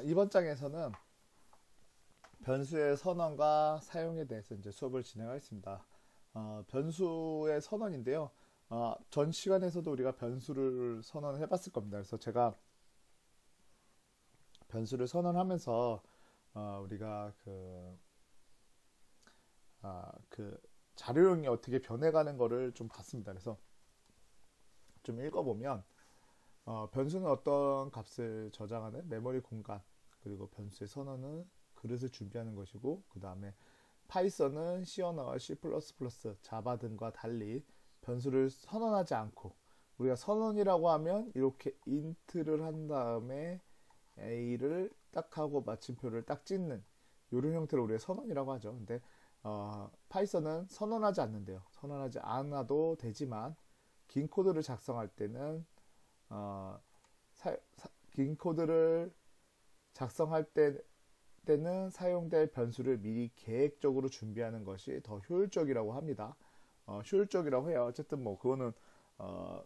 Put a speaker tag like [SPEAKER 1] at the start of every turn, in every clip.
[SPEAKER 1] 이번 장에서는 변수의 선언과 사용에 대해서 이제 수업을 진행하겠습니다. 변수의 선언인데요. 전 시간에서도 우리가 변수를 선언해 봤을 겁니다. 그래서 제가 변수를 선언하면서 우리가 그 자료형이 어떻게 변해가는 거를 좀 봤습니다. 그래서 좀 읽어보면 변수는 어떤 값을 저장하는 메모리 공간, 그리고 변수의 선언은 그릇을 준비하는 것이고, 그 다음에 파이썬은 C 언어와 C++, 자바 등과 달리 변수를 선언하지 않고, 우리가 선언이라고 하면 이렇게 인트를 한 다음에 A를 딱 하고 마침표를 딱 찍는 이런 형태로 우리가 선언이라고 하죠. 근데 파이썬은 선언하지 않는데요. 선언하지 않아도 되지만 긴 코드를 작성할 때는 어, 긴 코드를 작성할 때는 사용될 변수를 미리 계획적으로 준비하는 것이 더 효율적이라고 합니다. 효율적이라고 해요. 어쨌든 뭐 그거는 어,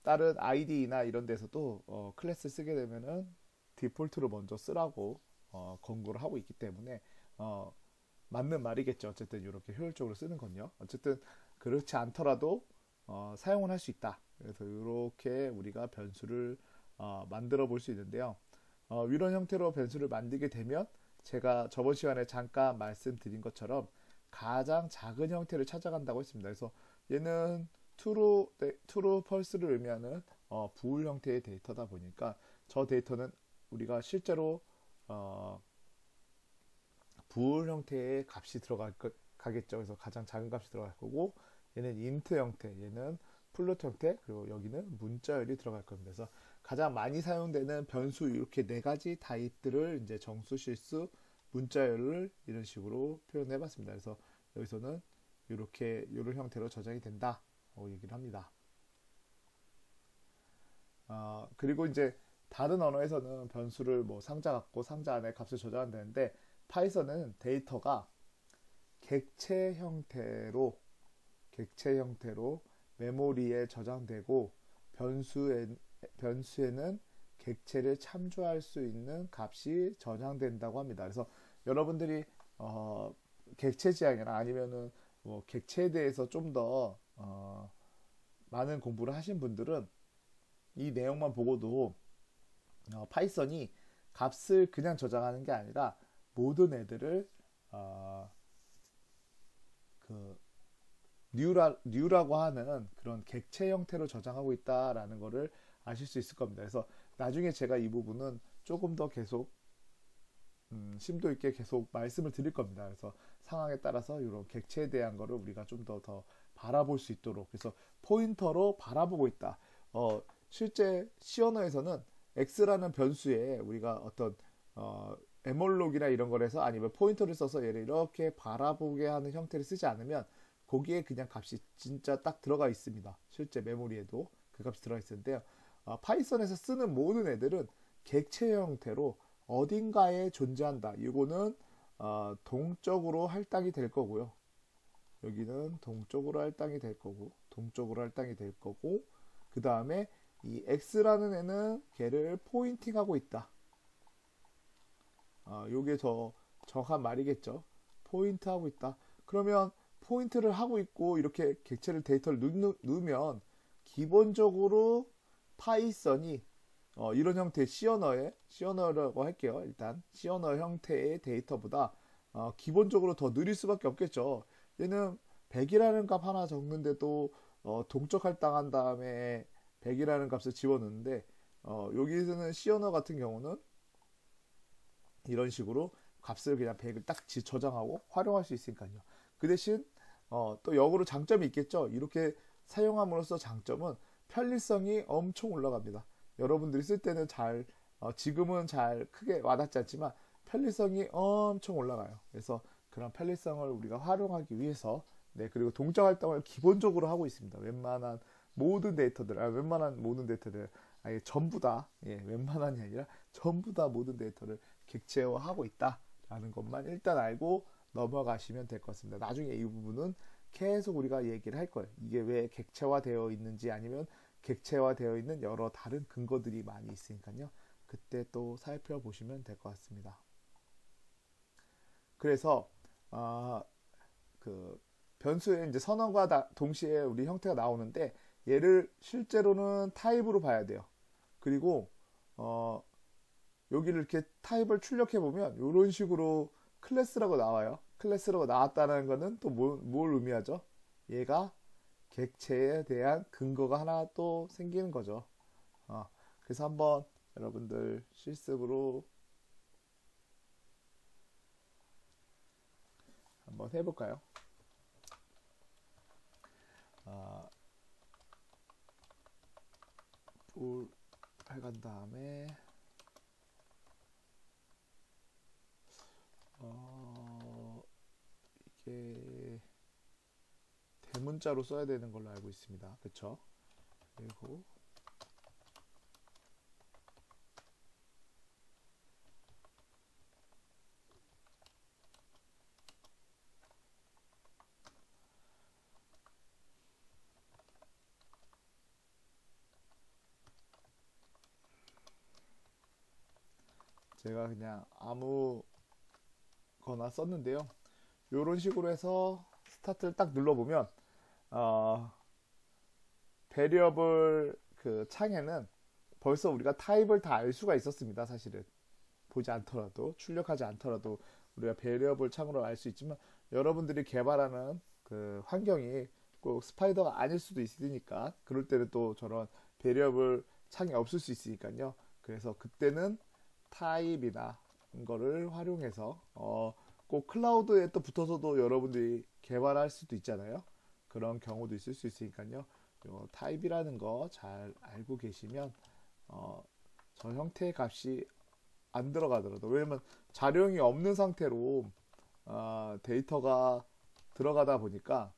[SPEAKER 1] 다른 IDE나 이런 데서도 클래스 쓰게 되면은 디폴트로 먼저 쓰라고 권고를 하고 있기 때문에 맞는 말이겠죠. 어쨌든 이렇게 효율적으로 쓰는 건요. 어쨌든 그렇지 않더라도 사용을 할 수 있다. 그래서 이렇게 우리가 변수를 만들어 볼 수 있는데요. 이런 형태로 변수를 만들게 되면 제가 저번 시간에 잠깐 말씀드린 것처럼 가장 작은 형태를 찾아간다고 했습니다. 그래서 얘는 true, false를 의미하는 부울 형태의 데이터다 보니까 저 데이터는 우리가 실제로 부울 형태의 값이 가겠죠. 그래서 가장 작은 값이 들어갈 거고, 얘는 int 형태, 얘는 플롯 형태, 그리고 여기는 문자열이 들어갈 겁니다. 그래서 가장 많이 사용되는 변수 이렇게 네 가지 타입들을 이제 정수, 실수, 문자열을 이런 식으로 표현해 봤습니다. 그래서 여기서는 이렇게 이런 형태로 저장이 된다 얘기를 합니다. 그리고 이제 다른 언어에서는 변수를 뭐 상자 갖고 상자 안에 값을 저장한다는데, 파이썬은 데이터가 객체 형태로 메모리에 저장되고, 변수에는 객체를 참조할 수 있는 값이 저장된다고 합니다. 그래서 여러분들이 객체 지향이나 아니면은 뭐 객체에 대해서 좀 더 많은 공부를 하신 분들은 이 내용만 보고도 파이썬이 값을 그냥 저장하는 게 아니라 모든 애들을 그 뉴라고 하는 그런 객체 형태로 저장하고 있다라는 거를 아실 수 있을 겁니다. 그래서 나중에 제가 이 부분은 조금 더 계속 심도 있게 계속 말씀을 드릴 겁니다. 그래서 상황에 따라서 이런 객체에 대한 거를 우리가 좀 더 바라볼 수 있도록, 그래서 포인터로 바라보고 있다. 실제 C 언어에서는 x라는 변수에 우리가 어떤 에몰록이나 이런 걸 해서, 아니면 포인터를 써서 얘를 이렇게 바라보게 하는 형태를 쓰지 않으면 거기에 그냥 값이 진짜 딱 들어가 있습니다. 실제 메모리에도 그 값이 들어가 있는데요. 파이썬에서 쓰는 모든 애들은 객체 형태로 어딘가에 존재한다. 이거는 동적으로 할당이 될 거고요. 여기는 동쪽으로 할당이 될 거고, 동쪽으로 할당이 될 거고, 그 다음에 이 x라는 애는 걔를 포인팅하고 있다. 요게 더 정확한 말이겠죠. 포인트하고 있다. 그러면 포인트를 하고 있고 이렇게 객체를 데이터를 넣으면 기본적으로 파이썬이 이런 형태의 C 언어라고 할게요. 일단 C 언어 형태의 데이터보다 기본적으로 더 느릴 수밖에 없겠죠. 얘는 100이라는 값 하나 적는데도 동적 할당한 다음에 100이라는 값을 집어넣는데, 여기서는 C 언어 같은 경우는 이런 식으로 값을 그냥 100을 딱 저장하고 활용할 수 있으니까요. 그 대신 또 역으로 장점이 있겠죠. 이렇게 사용함으로써 장점은 편리성이 엄청 올라갑니다. 여러분들이 쓸 때는 지금은 잘 크게 와닿지 않지만 편리성이 엄청 올라가요. 그래서 그런 편리성을 우리가 활용하기 위해서, 네, 그리고 동적 활동을 기본적으로 하고 있습니다. 웬만한 모든 데이터들, 아예 전부 다, 예, 웬만한이 아니라 전부 다 모든 데이터를 객체화하고 있다라는 것만 일단 알고 넘어가시면 될 것 같습니다. 나중에 이 부분은 계속 우리가 얘기를 할 거예요. 이게 왜 객체화되어 있는지, 아니면 객체화되어 있는 여러 다른 근거들이 많이 있으니까요. 그때 또 살펴보시면 될 것 같습니다. 그래서 그 변수에 이제 선언과 동시에 우리 형태가 나오는데 얘를 실제로는 타입으로 봐야 돼요. 그리고 여기를 이렇게 타입을 출력해 보면 이런 식으로 클래스라고 나와요. 클래스라고 나왔다는 것은 또 뭘 의미하죠? 얘가 객체에 대한 근거가 하나 또 생기는 거죠. 그래서 한번 여러분들 실습으로 한번 해볼까요? 볼 해간 다음에 이게 대문자로 써야 되는 걸로 알고 있습니다. 그쵸? 그리고 제가 그냥 아무거나 썼는데요. 이런 식으로 해서 스타트를 딱 눌러보면 베리어블 그 창에는 벌써 우리가 타입을 다 알 수가 있었습니다. 사실은 보지 않더라도 출력하지 않더라도 우리가 베리어블 창으로 알 수 있지만 여러분들이 개발하는 그 환경이 꼭 스파이더가 아닐 수도 있으니까 그럴 때는 또 저런 베리어블 창이 없을 수 있으니까요. 그래서 그때는 타입이나 거를 활용해서 꼭 클라우드에 또 붙어서도 여러분들이 개발할 수도 있잖아요. 그런 경우도 있을 수 있으니까요. 요 타입이라는 거 잘 알고 계시면 저 형태의 값이 안 들어가더라도 왜냐면 자료형이 없는 상태로 데이터가 들어가다 보니까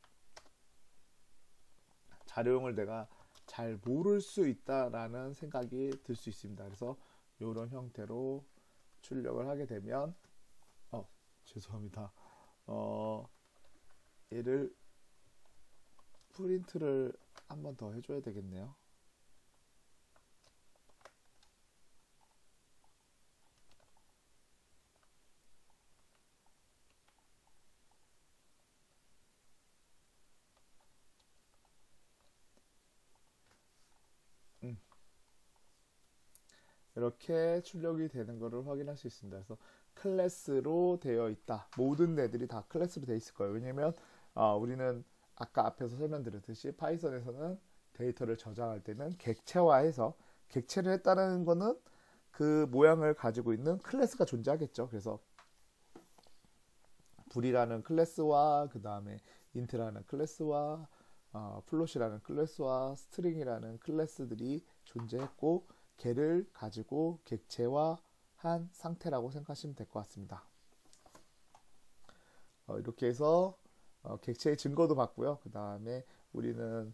[SPEAKER 1] 자료형을 내가 잘 모를 수 있다라는 생각이 들 수 있습니다. 그래서 이런 형태로 출력을 하게 되면 죄송합니다. 얘를 프린트를 한 번 더 해줘야 되겠네요. 이렇게 출력이 되는 것을 확인할 수 있습니다. 그래서 클래스로 되어 있다. 모든 애들이 다 클래스로 되어 있을 거예요. 왜냐면 우리는 아까 앞에서 설명드렸듯이 파이썬에서는 데이터를 저장할 때는 객체화해서 객체를 했다는 거는 그 모양을 가지고 있는 클래스가 존재하겠죠. 그래서 불이라는 클래스와 그 다음에 인트라는 클래스와 플롯이라는 클래스와 스트링이라는 클래스들이 존재했고 걔를 가지고 객체화한 상태라고 생각하시면 될 것 같습니다. 이렇게 해서 객체의 증거도 봤고요. 그 다음에 우리는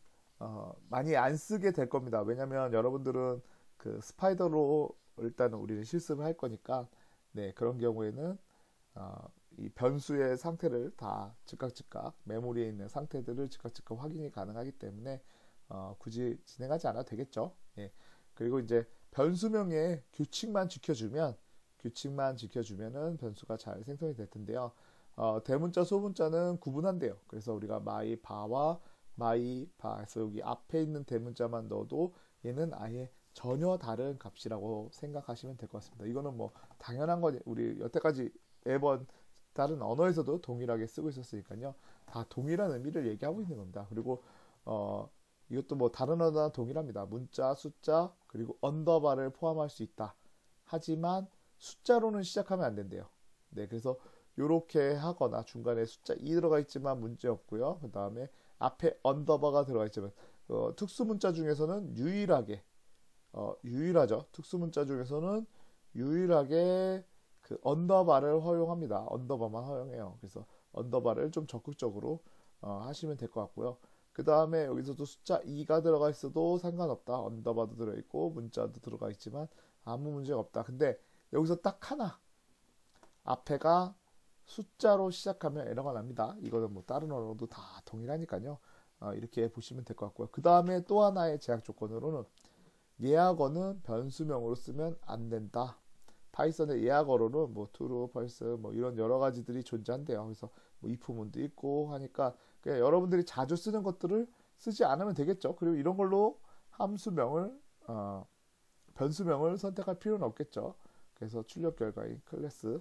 [SPEAKER 1] 많이 안 쓰게 될 겁니다. 왜냐면 여러분들은 그 스파이더로 일단은 우리는 실습을 할 거니까 네, 그런 경우에는 이 변수의 상태를 다 즉각 메모리에 있는 상태들을 즉각 확인이 가능하기 때문에 굳이 진행하지 않아도 되겠죠. 예. 그리고 이제 변수명의 규칙만 지켜주면은 변수가 잘 생성이 될 텐데요. 대문자 소문자는 구분한대요. 그래서 우리가 마이 바와 마이 바에서 여기 앞에 있는 대문자만 넣어도 얘는 아예 전혀 다른 값이라고 생각하시면 될 것 같습니다. 이거는 뭐 당연한 거 우리 여태까지 매번 다른 언어에서도 동일하게 쓰고 있었으니까요. 다 동일한 의미를 얘기하고 있는 겁니다. 그리고 이것도 뭐 다른 언어나 동일합니다. 문자, 숫자, 그리고 언더바를 포함할 수 있다. 하지만 숫자로는 시작하면 안 된대요. 네, 그래서 이렇게 하거나 중간에 숫자 2 들어가 있지만 문제 없고요. 그 다음에 앞에 언더바가 들어가 있지만 특수문자 중에서는 유일하죠. 특수문자 중에서는 유일하게 그 언더바를 허용합니다. 언더바만 허용해요. 그래서 언더바를 좀 적극적으로 하시면 될 것 같고요. 그 다음에 여기서도 숫자 2가 들어가 있어도 상관없다. 언더바도 들어있고 문자도 들어가 있지만 아무 문제가 없다. 근데 여기서 딱 하나 앞에가 숫자로 시작하면 에러가 납니다. 이거는 뭐 다른 언어도 다 동일하니까요. 이렇게 보시면 될 것 같고요. 그 다음에 또 하나의 제약 조건으로는 예약어는 변수명으로 쓰면 안 된다. 파이썬의 예약어로는 뭐 true, false 뭐 이런 여러 가지들이 존재한대요. 그래서 뭐 if문도 있고 하니까 그냥 여러분들이 자주 쓰는 것들을 쓰지 않으면 되겠죠. 그리고 이런 걸로 함수명을 변수명을 선택할 필요는 없겠죠. 그래서 출력 결과인 클래스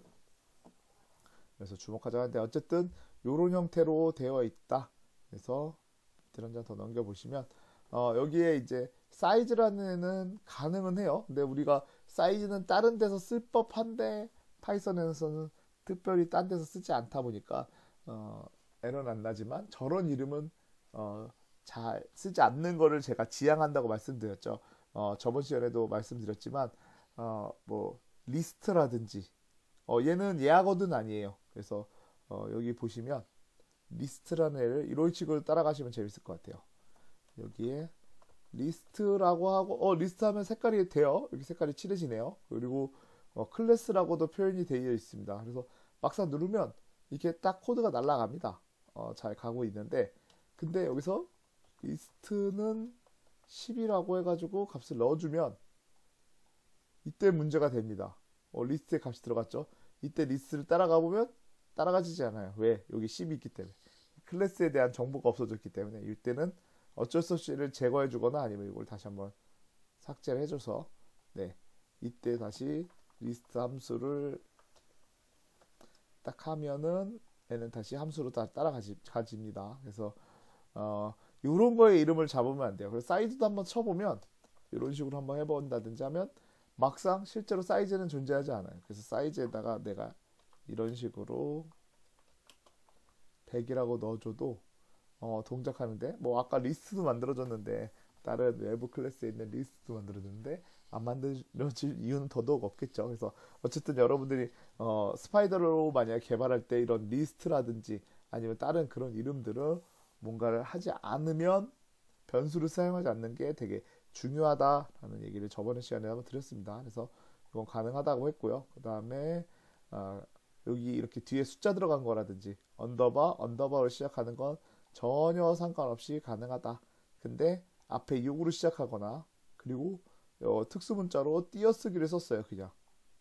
[SPEAKER 1] 그래서 주목하자 하는데 어쨌든 이런 형태로 되어 있다. 그래서 밑에 한 장 더 넘겨보시면 여기에 이제 사이즈라는 애는 가능은 해요. 근데 우리가 사이즈는 다른 데서 쓸 법한데 파이썬에서는 특별히 딴 데서 쓰지 않다 보니까 에러는 안 나지만 저런 이름은 잘 쓰지 않는 거를 제가 지향한다고 말씀드렸죠. 저번 시간에도 말씀드렸지만 뭐 리스트라든지 얘는 예약어든 아니에요. 그래서 여기 보시면 리스트라는 애를 이런 식으로 따라가시면 재밌을 것 같아요. 여기에 리스트라고 하고 리스트 하면 색깔이 돼요. 여기 색깔이 칠해지네요. 그리고 클래스라고도 표현이 되어 있습니다. 그래서 막상 누르면 이렇게 딱 코드가 날아갑니다. 잘 가고 있는데 근데 여기서 리스트는 10이라고 해가지고 값을 넣어주면 이때 문제가 됩니다. 리스트에 값이 들어갔죠. 이때 리스트를 따라가 보면 따라가지지 않아요. 왜? 여기 10이 있기 때문에. 클래스에 대한 정보가 없어졌기 때문에 이때는 어쩔 수 없이 를 제거해 주거나 아니면 이걸 다시 한번 삭제를 해줘서 네 이때 다시 리스트 함수를 딱 하면은 얘는 다시 함수로 따라가집니다. 그래서 이런 거에 이름을 잡으면 안 돼요. 그래서 사이즈도 한번 쳐보면 이런 식으로 한번 해본다든지 하면 막상 실제로 사이즈는 존재하지 않아요. 그래서 사이즈에다가 내가 이런 식으로 100이라고 넣어줘도 동작하는데 뭐 아까 리스트도 만들어줬는데 다른 외부 클래스에 있는 리스트도 만들어줬는데 안 만들어질 이유는 더더욱 없겠죠. 그래서 어쨌든 여러분들이 스파이더로 만약 개발할 때 이런 리스트라든지 아니면 다른 그런 이름들을 뭔가를 하지 않으면 변수를 사용하지 않는 게 되게 중요하다라는 얘기를 저번에 시간에 한번 드렸습니다. 그래서 이건 가능하다고 했고요. 그 다음에 여기 이렇게 뒤에 숫자 들어간 거라든지 언더바로 시작하는 건 전혀 상관없이 가능하다. 근데 앞에 6으로 시작하거나 그리고 특수문자로 띄어쓰기를 썼어요. 그냥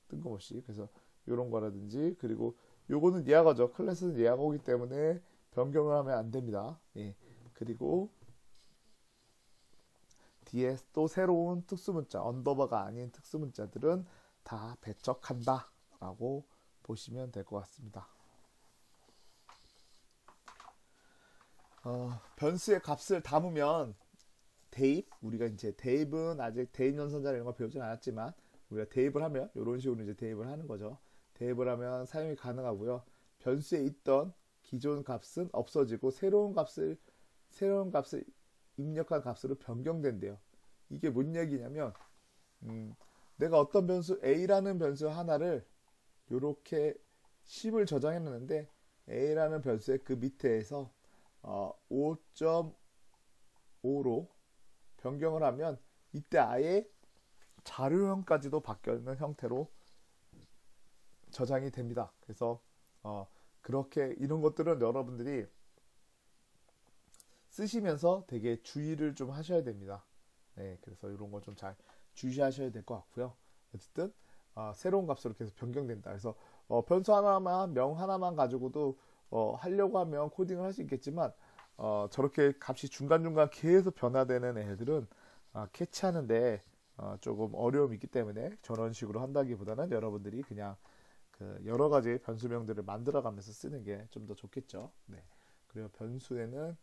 [SPEAKER 1] 뜬금없이. 그래서 이런 거라든지 그리고 요거는 예약어죠. 클래스는 예약어이기 때문에 변경을 하면 안 됩니다. 예. 그리고 뒤에 또 새로운 특수문자, 언더바가 아닌 특수문자들은 다 배척한다 라고 보시면 될 것 같습니다. 변수의 값을 담으면 대입, 우리가 이제 대입은 아직 대입 연산자 이런 거 배우진 않았지만 우리가 대입을 하면 이런 식으로 이제 대입을 하는 거죠. 대입을 하면 사용이 가능하고요. 변수에 있던 기존 값은 없어지고 새로운 값을 입력한 값으로 변경된대요. 이게 뭔 얘기냐면 내가 어떤 변수 A라는 변수 하나를 이렇게 10을 저장해 놨는데 A라는 변수의 그 밑에서 5.5로 변경을 하면 이때 아예 자료형까지도 바뀌는 형태로 저장이 됩니다. 그래서 그렇게 이런 것들은 여러분들이 쓰시면서 되게 주의를 좀 하셔야 됩니다. 네, 그래서 이런 거 좀 잘 주시하셔야 될 것 같고요. 어쨌든 새로운 값으로 계속 변경된다. 그래서 변수 하나만 명 하나만 가지고도 하려고 하면 코딩을 할 수 있겠지만 저렇게 값이 중간중간 계속 변화되는 애들은 캐치하는데 조금 어려움이 있기 때문에 저런 식으로 한다기보다는 여러분들이 그냥 그 여러 가지 변수명들을 만들어가면서 쓰는 게 좀 더 좋겠죠. 네. 그리고 변수에는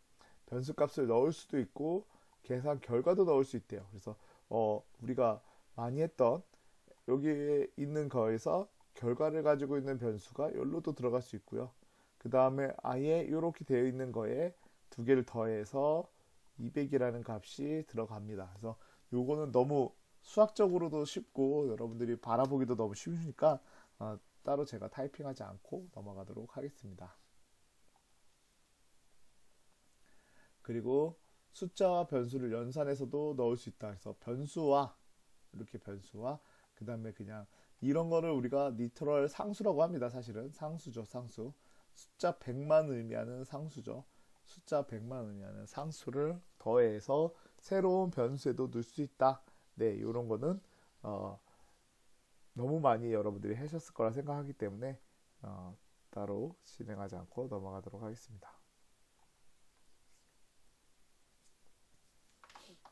[SPEAKER 1] 변수 값을 넣을 수도 있고 계산 결과도 넣을 수 있대요. 그래서 우리가 많이 했던 여기에 있는 거에서 결과를 가지고 있는 변수가 여기로도 들어갈 수 있고요. 그 다음에 아예 이렇게 되어 있는 거에 두 개를 더해서 200이라는 값이 들어갑니다. 그래서 요거는 너무 수학적으로도 쉽고 여러분들이 바라보기도 너무 쉬우니까 따로 제가 타이핑하지 않고 넘어가도록 하겠습니다. 그리고 숫자와 변수를 연산해서도 넣을 수 있다. 그래서 변수와 이렇게 변수와 그 다음에 그냥 이런 거를 우리가 리터럴 상수라고 합니다. 사실은 상수죠. 상수. 숫자 100만 의미하는 상수죠. 숫자 100만 의미하는 상수를 더해서 새로운 변수에도 넣을 수 있다 네, 이런 거는 어, 너무 많이 여러분들이 하셨을 거라 생각하기 때문에 따로 진행하지 않고 넘어가도록 하겠습니다.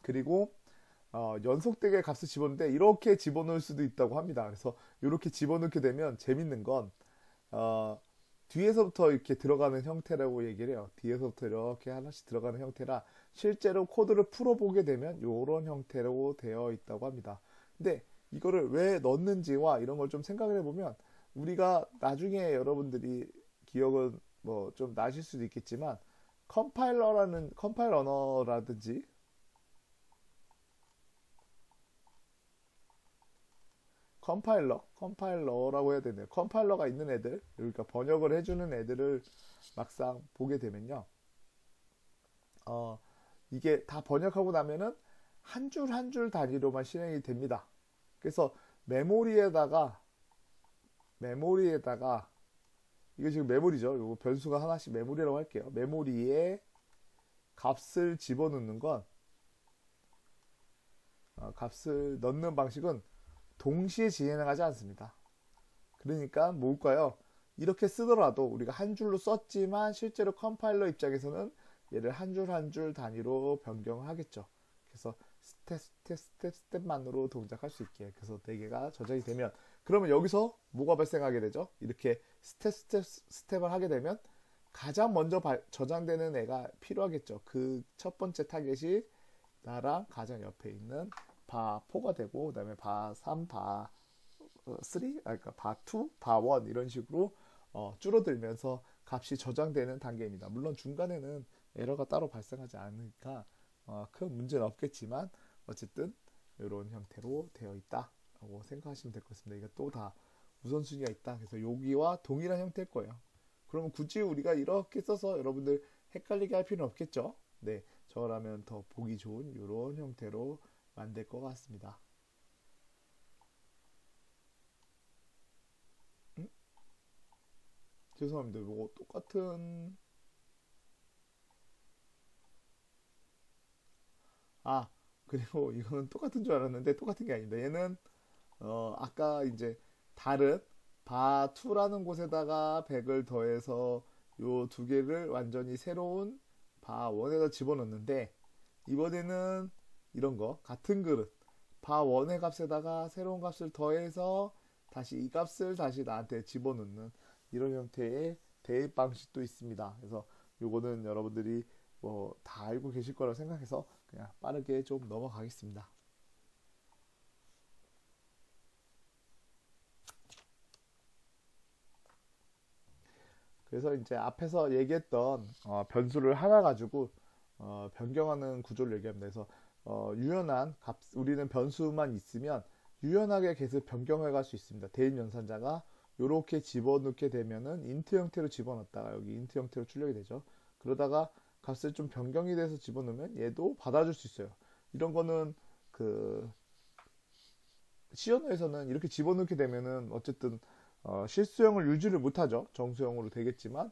[SPEAKER 1] 그리고 연속되게 값을 집어넣는데 이렇게 집어넣을 수도 있다고 합니다. 그래서 이렇게 집어넣게 되면 재밌는 건 어, 뒤에서부터 이렇게 들어가는 형태라고 얘기를 해요. 뒤에서부터 이렇게 하나씩 들어가는 형태라 실제로 코드를 풀어보게 되면 이런 형태로 되어 있다고 합니다. 근데 이거를 왜 넣는지와 이런 걸 좀 생각을 해보면 우리가 나중에 여러분들이 기억은 뭐 좀 나실 수도 있겠지만 컴파일 언어라든지 컴파일러라고 해야 되네요. 컴파일러가 있는 애들, 그러니까 번역을 해주는 애들을 막상 보게 되면요. 어, 이게 다 번역하고 나면은 한 줄 한 줄 단위로만 실행이 됩니다. 그래서 메모리에다가 이거 지금 메모리죠. 이거 변수가 하나씩 메모리라고 할게요. 메모리에 값을 집어넣는 건 값을 넣는 방식은 동시에 진행하지 않습니다. 그러니까 뭘까요? 이렇게 쓰더라도 우리가 한 줄로 썼지만 실제로 컴파일러 입장에서는 얘를 한 줄 한 줄 단위로 변경을 하겠죠. 그래서 스텝만으로 동작할 수 있게. 그래서 4개가 저장이 되면 그러면 여기서 뭐가 발생하게 되죠? 이렇게 스텝을 하게 되면 가장 먼저 저장되는 애가 필요하겠죠. 그 첫 번째 타겟이 나랑 가장 옆에 있는 바4가 되고 그 다음에 바3, 바3, 그러니까 바2, 바1 이런 식으로 줄어들면서 값이 저장되는 단계입니다. 물론 중간에는 에러가 따로 발생하지 않으니까 큰 문제는 없겠지만 어쨌든 이런 형태로 되어 있다라고 생각하시면 될 것 같습니다. 이게 또 다 우선순위가 있다. 그래서 여기와 동일한 형태일 거예요. 그러면 굳이 우리가 이렇게 써서 여러분들 헷갈리게 할 필요는 없겠죠. 네, 저라면 더 보기 좋은 이런 형태로 만들 것 같습니다. 죄송합니다. 뭐 똑같은 아 그리고 이거는 똑같은 줄 알았는데 똑같은 게 아닙니다. 얘는 아까 이제 다른 바2라는 곳에다가 100을 더해서 요 두 개를 완전히 새로운 바1에다 집어넣는데 이번에는 이런 거 같은 그릇 바1의 값에다가 새로운 값을 더해서 다시 이 값을 다시 나한테 집어넣는 이런 형태의 대입 방식도 있습니다. 그래서 요거는 여러분들이 뭐 다 알고 계실 거라고 생각해서 그냥 빠르게 좀 넘어가겠습니다. 그래서 이제 앞에서 얘기했던 변수를 하나 가지고 변경하는 구조를 얘기합니다. 그래서 유연한 값, 우리는 변수만 있으면 유연하게 계속 변경해 갈 수 있습니다. 대입 연산자가 이렇게 집어넣게 되면은 인트 형태로 집어넣다가 여기 인트 형태로 출력이 되죠. 그러다가 값을 좀 변경이 돼서 집어넣으면 얘도 받아줄 수 있어요. 이런 거는 그 시언어에서는 이렇게 집어넣게 되면은 어쨌든 실수형을 유지를 못하죠. 정수형으로 되겠지만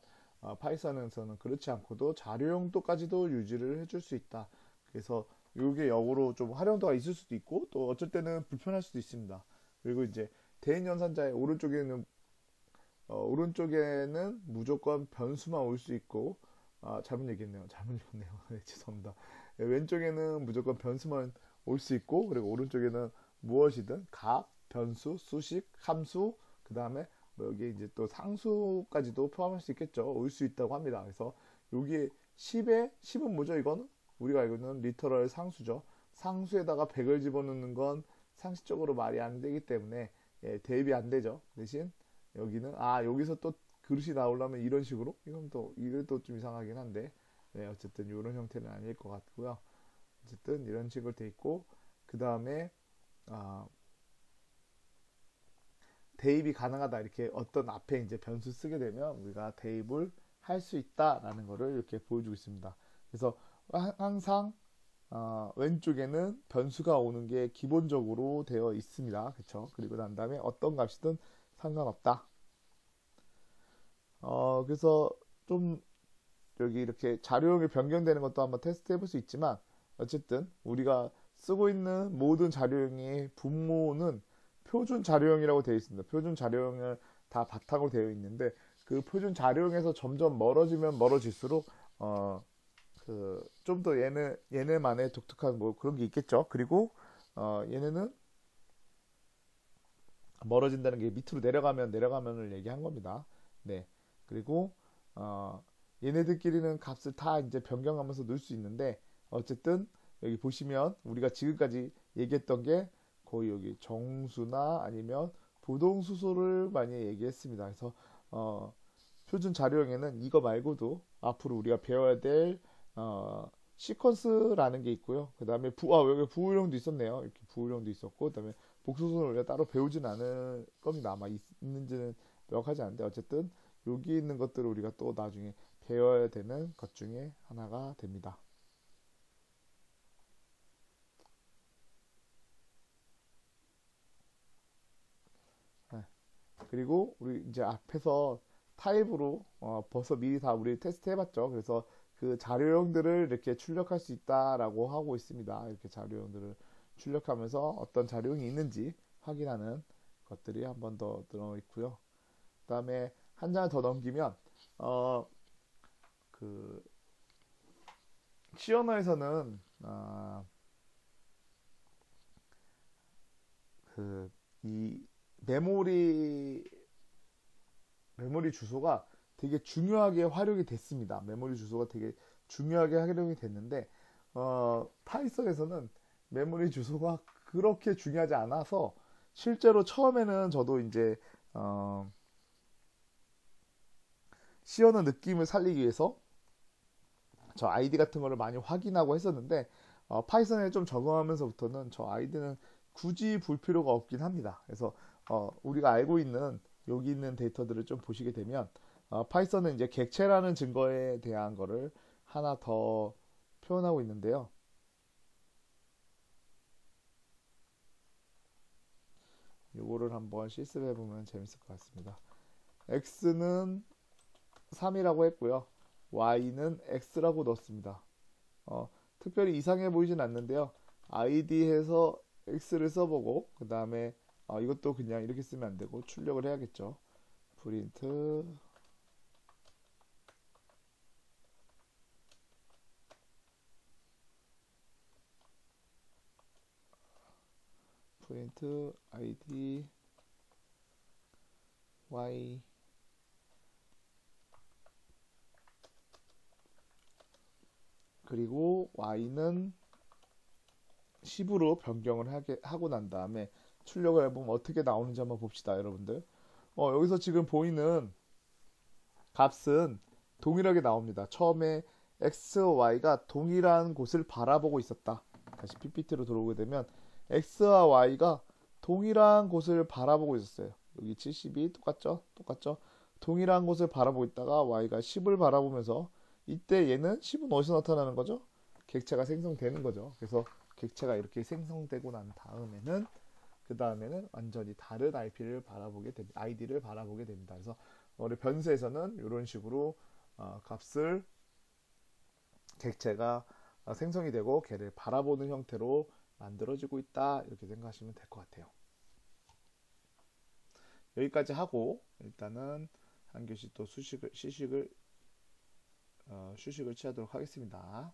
[SPEAKER 1] 파이썬에서는 그렇지 않고도 자료용도까지도 유지를 해줄 수 있다. 그래서 이게 역으로 좀 활용도가 있을 수도 있고 또 어쩔 때는 불편할 수도 있습니다. 그리고 이제 대인 연산자의 오른쪽에는 무조건 변수만 올 수 있고 잘못 얘기했네요. 잘못 읽었네요. 네, 죄송합니다. 왼쪽에는 무조건 변수만 올 수 있고 그리고 오른쪽에는 무엇이든 값, 변수, 수식, 함수 그 다음에 뭐 여기 이제 또 상수까지도 포함할 수 있겠죠. 올 수 있다고 합니다. 그래서 여기 10은 뭐죠? 이거는 우리가 알고 있는 리터럴 상수죠. 상수에다가 100을 집어넣는 건 상식적으로 말이 안 되기 때문에 대입이 안 되죠. 대신 여기는 여기서 또 그릇이 나오려면 이런 식으로 이건 또 이것도 좀 이상하긴 한데 네, 어쨌든 이런 형태는 아닐 것 같고요. 어쨌든 이런 식으로 돼 있고 그 다음에 대입이 가능하다 이렇게 어떤 앞에 이제 변수 쓰게 되면 우리가 대입을 할 수 있다라는 거를 이렇게 보여주고 있습니다. 그래서 항상 왼쪽에는 변수가 오는 게 기본적으로 되어 있습니다. 그렇죠? 그리고 난 다음에 어떤 값이든 상관없다. 그래서 좀 여기 이렇게 자료용이 변경되는 것도 한번 테스트 해볼 수 있지만 어쨌든 우리가 쓰고 있는 모든 자료형의 분모는 표준 자료형이라고 되어 있습니다. 표준 자료형을 다 바탕으로 되어 있는데 그 표준 자료형에서 점점 멀어지면 멀어질수록 좀 더 얘네만의 독특한 뭐 그런 게 있겠죠. 그리고 얘네는 멀어진다는 게 밑으로 내려가면 내려가면을 얘기한 겁니다. 네. 그리고 얘네들끼리는 값을 다 이제 변경하면서 넣을 수 있는데 어쨌든 여기 보시면 우리가 지금까지 얘기했던 게 거의 여기 정수나 아니면 부동수소를 많이 얘기했습니다. 그래서 표준 자료형에는 이거 말고도 앞으로 우리가 배워야 될 시퀀스라는 게 있고요. 그 다음에 여기 부호령도 있었네요. 이렇게 부호령도 있었고, 그 다음에 복수소는 우리가 따로 배우진 않을 겁니다. 아마 있는지는 명확하지 않은데, 어쨌든 여기 있는 것들을 우리가 또 나중에 배워야 되는 것 중에 하나가 됩니다. 네. 그리고 우리 이제 앞에서 타입으로 벌써 미리 다 우리 테스트 해봤죠. 그래서 그 자료형들을 이렇게 출력할 수 있다라고 하고 있습니다. 이렇게 자료형들을 출력하면서 어떤 자료형이 있는지 확인하는 것들이 한 번 더 들어 있고요. 그 다음에 한 장을 더 넘기면 그 시언어에서는 그 이 메모리 주소가 되게 중요하게 활용이 됐습니다. 메모리 주소가 되게 중요하게 활용이 됐는데 파이썬에서는 메모리 주소가 그렇게 중요하지 않아서 실제로 처음에는 저도 이제 시어는 느낌을 살리기 위해서 저 아이디 같은 거를 많이 확인하고 했었는데 파이썬에 좀 적응하면서부터는 저 아이디는 굳이 볼 필요가 없긴 합니다. 그래서 우리가 알고 있는 여기 있는 데이터들을 좀 보시게 되면 파이썬은 이제 객체라는 증거에 대한 거를 하나 더 표현하고 있는데요. 요거를 한번 실습해 보면 재밌을 것 같습니다. x는 3이라고 했고요. y는 x라고 넣었습니다. 특별히 이상해 보이진 않는데요. id에서 x를 써보고 그 다음에 이것도 그냥 이렇게 쓰면 안 되고 출력을 해야겠죠. 프린트 id y 그리고 y는 10으로 변경을 하고 난 다음에 출력을 해보면 어떻게 나오는지 한번 봅시다, 여러분들. 여기서 지금 보이는 값은 동일하게 나옵니다. 처음에 x, y가 동일한 곳을 바라보고 있었다. 다시 PPT로 들어오게 되면 x와 y가 동일한 곳을 바라보고 있었어요. 여기 70이 똑같죠? 똑같죠? 동일한 곳을 바라보고 있다가 y가 10을 바라보면서 이때 얘는 10은 어디서 나타나는 거죠? 객체가 생성되는 거죠. 그래서 객체가 이렇게 생성되고 난 다음에는 그 다음에는 완전히 다른 IP를 바라보게 됩니다. ID를 바라보게 됩니다. 그래서 우리 변수에서는 이런 식으로 값을 객체가 생성이 되고 걔를 바라보는 형태로 만들어지고 있다 이렇게 생각하시면 될 것 같아요. 여기까지 하고 일단은 한 교시 또 휴식을 취하도록 하겠습니다.